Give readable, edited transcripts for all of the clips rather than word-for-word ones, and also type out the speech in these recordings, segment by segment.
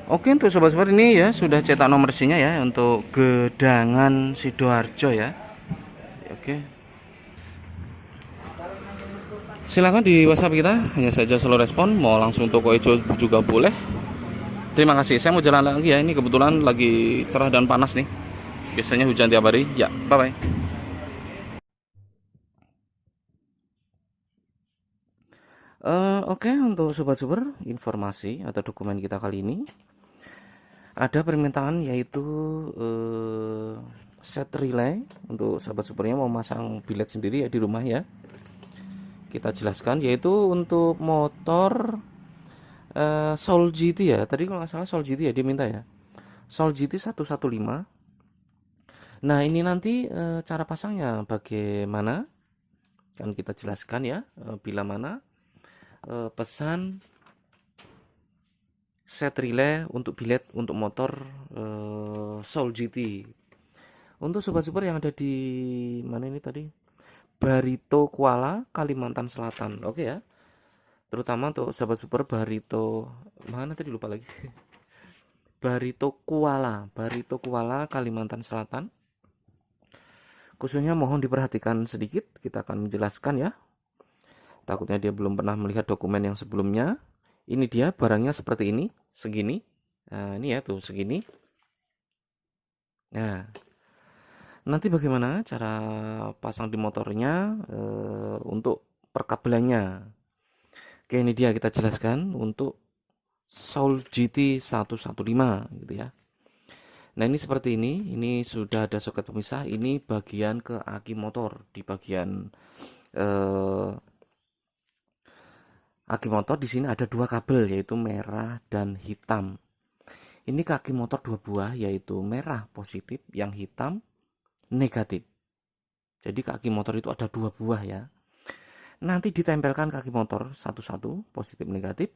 Oke, untuk sobat-sobat ini ya sudah cetak nomor SIM-nya ya untuk Gedangan Sidoarjo ya. Oke. Silakan di WhatsApp kita, hanya saja slow respon, mau langsung toko hijau juga boleh. Terima kasih. Saya mau jalan lagi ya. Ini kebetulan lagi cerah dan panas nih. Biasanya hujan tiap hari. Ya, bye bye. Oke, untuk sobat super, informasi atau dokumen kita kali ini ada permintaan yaitu set relay untuk sahabat supernya mau masang bilet sendiri ya di rumah ya. Kita jelaskan yaitu untuk motor Soul GT ya. Tadi kalau nggak salah Soul GT ya dia minta ya. Soul GT 115. Nah, ini nanti cara pasangnya bagaimana? Kan kita jelaskan ya, bila mana pesan set relay untuk bilet untuk motor Soul GT. Untuk sobat super yang ada di mana ini tadi? Barito Kuala, Kalimantan Selatan. Oke ya. Terutama untuk sahabat super Barito mana tadi lupa lagi. Barito Kuala, Kalimantan Selatan. Khususnya mohon diperhatikan sedikit, kita akan menjelaskan ya. Takutnya dia belum pernah melihat dokumen yang sebelumnya. Ini dia barangnya seperti ini, segini. Nah, ini ya tuh segini. Nah, nanti bagaimana cara pasang di motornya untuk perkabelannya. Oke, ini dia kita jelaskan untuk Soul GT 115 gitu ya. Nah, ini seperti ini sudah ada soket pemisah. Ini bagian ke aki motor di bagian aki motor. Di sini ada dua kabel yaitu merah dan hitam. Ini kaki motor dua buah yaitu merah positif, yang hitam negatif. Jadi kaki motor itu ada dua buah ya. Nanti ditempelkan kaki motor satu-satu positif negatif.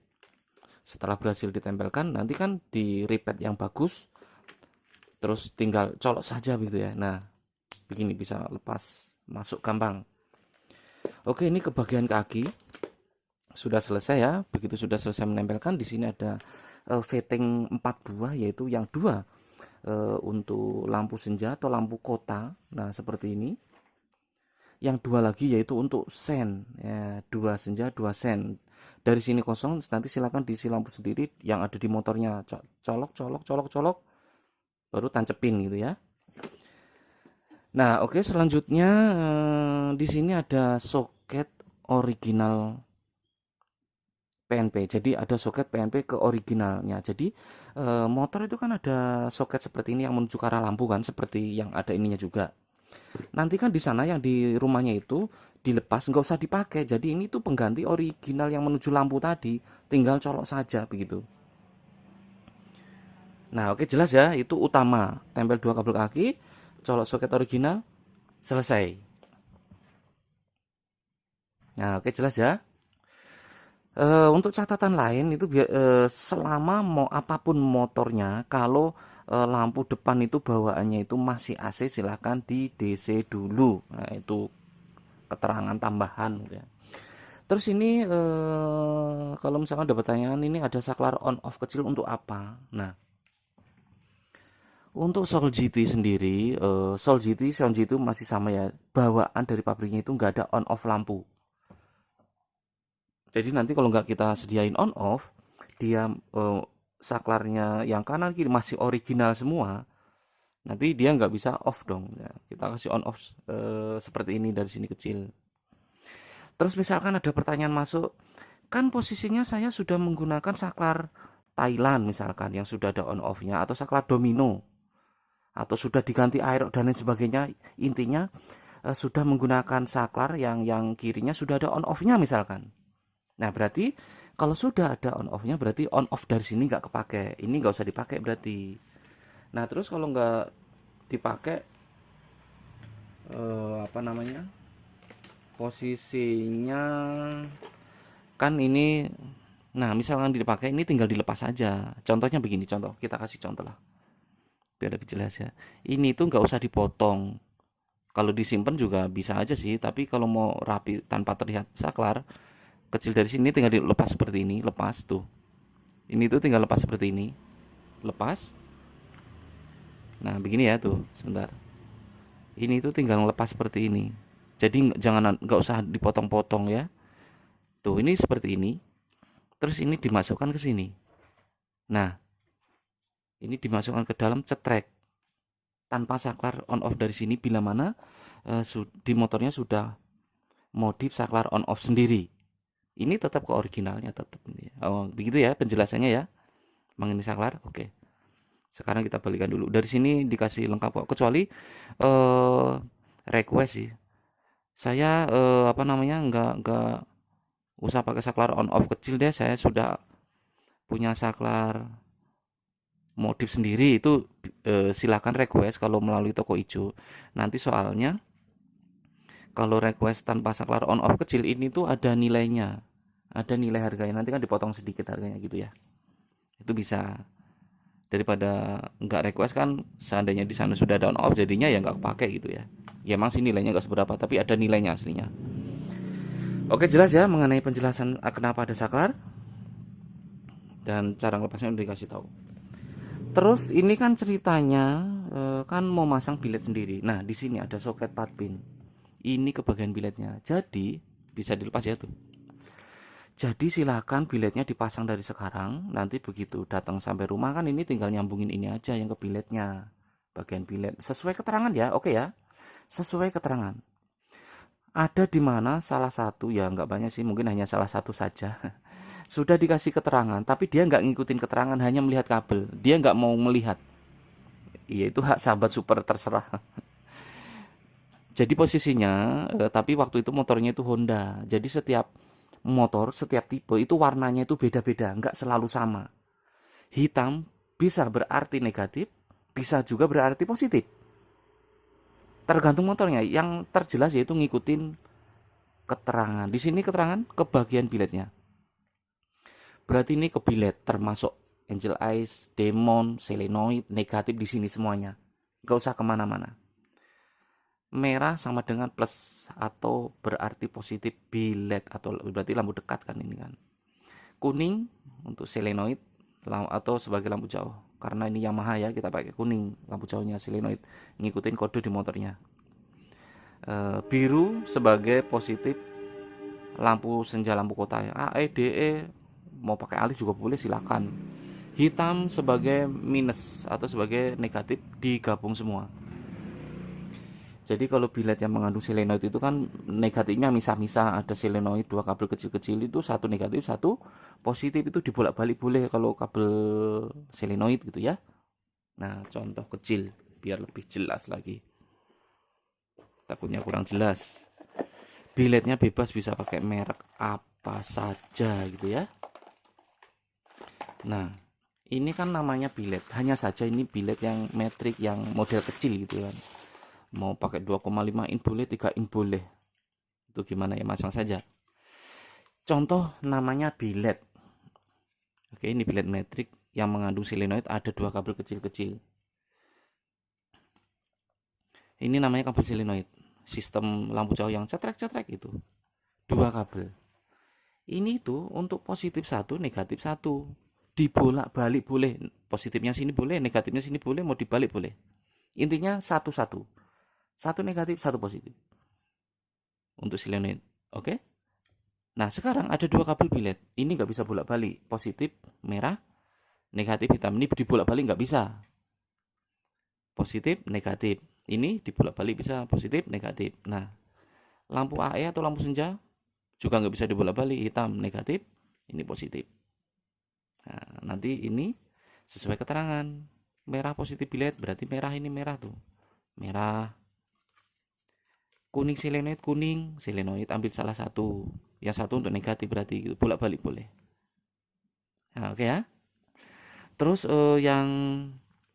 Setelah berhasil ditempelkan, nanti kan di repeat yang bagus, terus tinggal colok saja begitu ya. Nah, begini bisa lepas masuk gampang. Oke, ini ke bagian kaki sudah selesai ya. Begitu sudah selesai menempelkan, di sini ada fitting 4 buah yaitu yang dua untuk lampu senja atau lampu kota. Nah, seperti ini. Yang dua lagi yaitu untuk sen ya, 2 senja 2 sen. Dari sini kosong, nanti silakan diisi lampu sendiri yang ada di motornya. Colok baru tancepin gitu ya. Nah, oke, selanjutnya di sini ada soket original PNP. Jadi ada soket PNP ke originalnya. Jadi motor itu kan ada soket seperti ini yang menuju ke arah lampu kan, seperti yang ada ininya juga. Nanti kan di sana yang di rumahnya itu dilepas, nggak usah dipakai. Jadi ini tuh pengganti original yang menuju lampu tadi, tinggal colok saja begitu. Nah, oke, jelas ya, itu utama. Tempel dua kabel kaki, colok soket original, selesai. Nah, oke, jelas ya. Untuk catatan lain itu selama mau apapun motornya, kalau lampu depan itu bawaannya itu masih AC, silahkan di DC dulu. Nah, itu keterangan tambahan ya. Terus ini kalau misalkan ada pertanyaan, ini ada saklar on off kecil untuk apa? Nah, untuk Soul GT sendiri, Soul GT Sound GT masih sama ya, bawaan dari pabriknya itu nggak ada on off lampu. Jadi nanti kalau nggak kita sediain on off, dia saklarnya yang kanan kiri masih original semua, nanti dia nggak bisa off dong ya. Kita kasih on off seperti ini dari sini kecil. Terus misalkan ada pertanyaan masuk, kan posisinya saya sudah menggunakan saklar Thailand misalkan yang sudah ada on off-nya, atau saklar domino, atau sudah diganti air dan lain sebagainya. Intinya sudah menggunakan saklar yang kirinya sudah ada on off-nya misalkan. Nah, berarti kalau sudah ada on off-nya berarti on off dari sini nggak kepake. Ini nggak usah dipakai berarti. Nah, terus kalau nggak dipakai apa namanya? Posisinya kan ini, nah misalkan dipakai, ini tinggal dilepas saja. Contohnya begini, contoh kita kasih contoh lah biar lebih jelas ya. Ini tuh nggak usah dipotong. Kalau disimpan juga bisa aja sih, tapi kalau mau rapi tanpa terlihat saklar kecil dari sini tinggal dilepas seperti ini, lepas tuh. Ini tuh tinggal lepas seperti ini. lepas. Nah begini ya tuh, sebentar. Ini tuh tinggal lepas seperti ini. Jadi jangan, nggak usah dipotong-potong ya. Tuh ini seperti ini. Terus ini dimasukkan ke sini. Nah ini dimasukkan ke dalam cetrek tanpa saklar on off dari sini, bila mana di motornya sudah modif saklar on off sendiri. Ini tetap ke originalnya tetap. Oh begitu ya penjelasannya ya. Emang ini saklar, oke. Sekarang kita balikan dulu. Dari sini dikasih lengkap kok, kecuali request sih. Saya apa namanya, nggak usah pakai saklar on off kecil deh. Saya sudah punya saklar modif sendiri. Itu silakan request kalau melalui toko hijau. Nanti soalnya kalau request tanpa saklar on off kecil ini tuh ada nilainya, ada nilai harganya. Nanti kan dipotong sedikit harganya gitu ya. Itu bisa. Daripada nggak request kan, seandainya di sana sudah ada on off jadinya ya nggak pakai gitu ya. Ya emang sih nilainya nggak seberapa, tapi ada nilainya aslinya. Oke, jelas ya mengenai penjelasan kenapa ada saklar dan cara lepasnya udah dikasih tahu. Terus ini kan ceritanya kan mau masang bilet sendiri. Nah di sini ada soket 4 pin. Ini ke bagian biletnya. Jadi bisa dilepas ya tuh. Jadi silakan biletnya dipasang dari sekarang. Nanti begitu datang sampai rumah kan ini tinggal nyambungin ini aja yang ke biletnya. Bagian bilet sesuai keterangan ya. Oke ya. Sesuai keterangan. Ada di mana salah satu, ya nggak banyak sih, mungkin hanya salah satu saja. Sudah dikasih keterangan, tapi dia nggak ngikutin keterangan, hanya melihat kabel. Dia nggak mau melihat. Iya itu hak sahabat super, terserah. Jadi posisinya, tapi waktu itu motornya itu Honda. Jadi setiap motor, setiap tipe itu warnanya itu beda-beda, nggak selalu sama. Hitam bisa berarti negatif, bisa juga berarti positif. Tergantung motornya. Yang terjelas yaitu ngikutin keterangan. Di sini keterangan ke bagian biletnya. Berarti ini ke bilet termasuk Angel Eyes, Demon, Selenoid, negatif di sini semuanya. Nggak usah kemana-mana. Merah sama dengan plus atau berarti positif bilet, atau berarti lampu dekat kan ini kan. Kuning untuk selenoid atau sebagai lampu jauh. Karena ini Yamaha ya, kita pakai kuning lampu jauhnya selenoid, ngikutin kode di motornya. Biru sebagai positif lampu senja, lampu kota ya. AEDE mau pakai alis juga boleh, silakan. Hitam sebagai minus atau sebagai negatif, digabung semua. Jadi kalau bilet yang mengandung selenoid itu kan negatifnya misah-misah, ada selenoid dua kabel kecil-kecil itu, satu negatif satu positif, itu dibolak-balik boleh kalau kabel selenoid gitu ya. Nah contoh kecil biar lebih jelas lagi, takutnya kurang jelas. Biletnya bebas, bisa pakai merek apa saja gitu ya. Nah ini kan namanya bilet, hanya saja ini bilet yang metrik yang model kecil gitu kan. Mau pakai 2,5 in boleh, 3 in boleh, itu gimana ya, masang saja. Contoh namanya bilet. Oke, ini bilet metrik yang mengandung selenoid, ada dua kabel kecil-kecil. Ini namanya kabel selenoid, sistem lampu jauh yang cetrek-cetrek itu, dua kabel. Ini tuh untuk positif satu, negatif satu, dibolak-balik boleh, positifnya sini boleh, negatifnya sini boleh, mau dibalik boleh. Intinya satu-satu, satu negatif satu positif untuk selenoid. Oke. Nah sekarang ada dua kabel bilet, ini nggak bisa bolak-balik, positif merah, negatif hitam. Ini dibolak-balik nggak bisa, positif negatif. Ini dibolak-balik bisa, positif negatif. Nah lampu AE atau lampu senja juga nggak bisa dibolak-balik, hitam negatif, ini positif. Nah nanti ini sesuai keterangan, merah positif bilet berarti merah, ini merah tuh merah. Kuning selenoid, kuning selenoid, ambil salah satu, yang satu untuk negatif berarti gitu, bolak-balik boleh. Nah, oke ya. Terus yang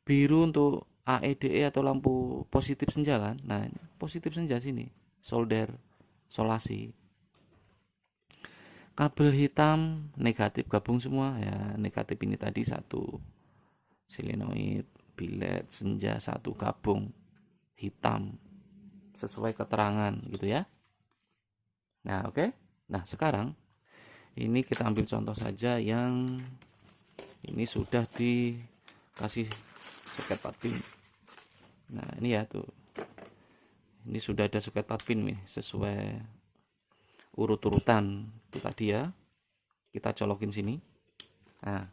biru untuk AEDE atau lampu positif senja kan. Nah positif senja sini solder solasi. Kabel hitam negatif gabung semua ya, negatif ini tadi satu selenoid, bilet senja satu gabung hitam sesuai keterangan gitu ya. Nah oke. Nah sekarang ini kita ambil contoh saja yang ini sudah di kasih soket 4 pin. Nah ini ya tuh, ini sudah ada soket 4 pin nih sesuai urut-urutan itu tadi ya, kita colokin sini. Nah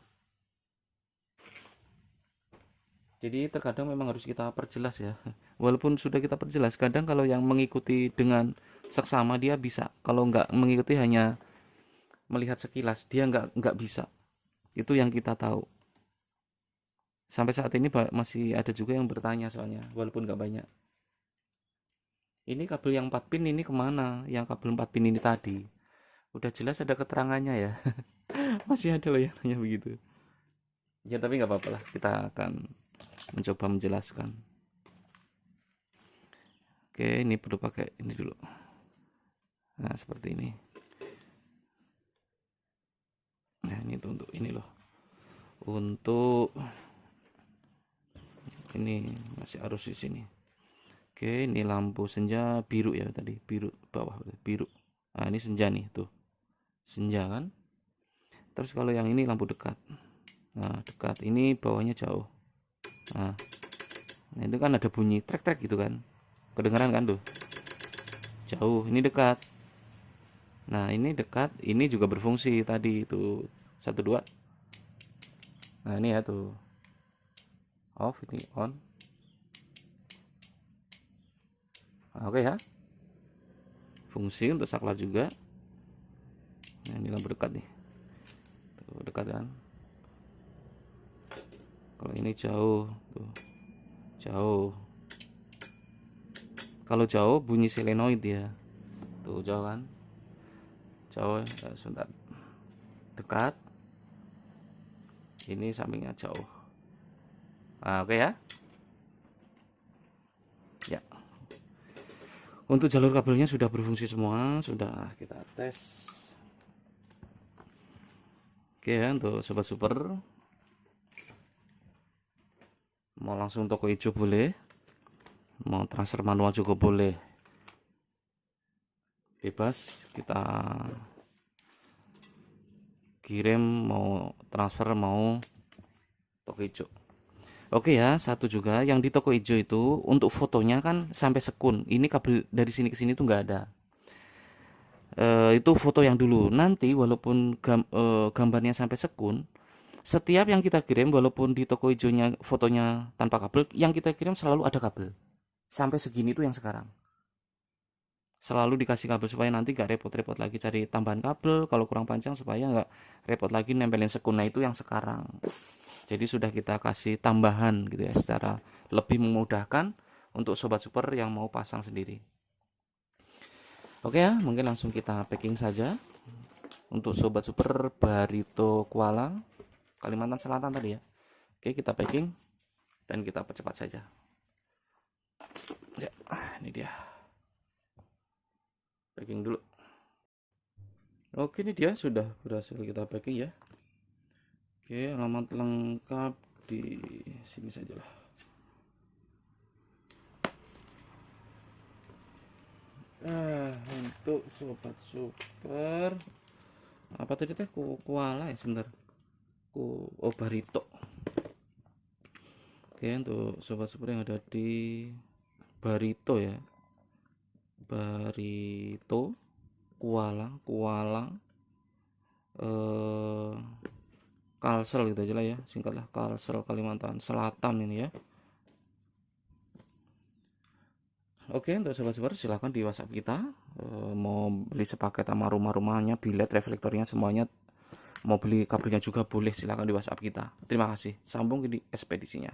jadi terkadang memang harus kita perjelas ya, walaupun sudah kita perjelas, kadang kalau yang mengikuti dengan seksama dia bisa, kalau nggak mengikuti hanya melihat sekilas dia nggak bisa. Itu yang kita tahu. Sampai saat ini masih ada juga yang bertanya soalnya, walaupun nggak banyak. Ini kabel yang 4 pin ini kemana? Yang kabel 4 pin ini tadi udah jelas ada keterangannya ya. Masih ada loh yang nanya begitu ya, tapi nggak apa-apa lah, kita akan mencoba menjelaskan. Oke, ini perlu pakai ini dulu. Nah seperti ini. Nah ini tuh untuk ini loh, untuk ini masih arus di sini. Oke, ini lampu senja biru ya tadi, biru bawah biru. Nah ini senja nih tuh, senja kan. Terus kalau yang ini lampu dekat, nah dekat ini bawahnya jauh. Nah itu kan ada bunyi trek-trek gitu kan, kedengeran kan tuh, jauh. Ini dekat. Nah ini dekat, ini juga berfungsi tadi itu 1 2. Nah ini ya tuh, off, ini on. Nah, oke ya, fungsi untuk saklar juga. Nah ini lampu dekat nih tuh, dekat kan. Kalau ini jauh tuh, jauh. Kalau jauh bunyi solenoid ya tuh, jauh kan, jauh ya, sebentar, dekat, ini sampingnya jauh. Nah, oke ya. Ya, untuk jalur kabelnya sudah berfungsi semua, sudah kita tes. Oke ya, untuk sobat super mau langsung toko hijau boleh, mau transfer manual juga boleh, bebas kita kirim, mau transfer mau toko hijau. Oke ya, satu juga yang di toko hijau itu untuk fotonya kan sampai sekun. Ini kabel dari sini ke sini tuh nggak ada. Itu foto yang dulu. Nanti walaupun gambarnya sampai sekun, setiap yang kita kirim walaupun di toko hijaunya fotonya tanpa kabel, yang kita kirim selalu ada kabel. Sampai segini tuh yang sekarang. Selalu dikasih kabel supaya nanti gak repot-repot lagi cari tambahan kabel kalau kurang panjang, supaya nggak repot lagi nempelin sekun. Nah itu yang sekarang. Jadi sudah kita kasih tambahan gitu ya, secara lebih memudahkan untuk sobat super yang mau pasang sendiri. Oke ya, mungkin langsung kita packing saja untuk sobat super Barito Kuala Kalimantan Selatan tadi ya. Oke, kita packing dan kita percepat saja. Ya, ini dia. Packing dulu. Oke, ini dia sudah berhasil kita packing ya. Oke, alamat lengkap di sini saja lah. Untuk sobat super apa tadi teh, Kuala ya, sebentar, Barito. Oke, untuk sobat super yang ada di Barito ya, Barito Kuala Kalsel gitu aja lah ya, singkatlah Kalsel Kalimantan Selatan ini ya. Oke, untuk sobat super silahkan di WhatsApp kita, mau beli sepaket sama rumahnya, bilet, reflektornya semuanya, mau beli kabelnya juga boleh, silahkan di WhatsApp kita. Terima kasih, sambung di ekspedisinya.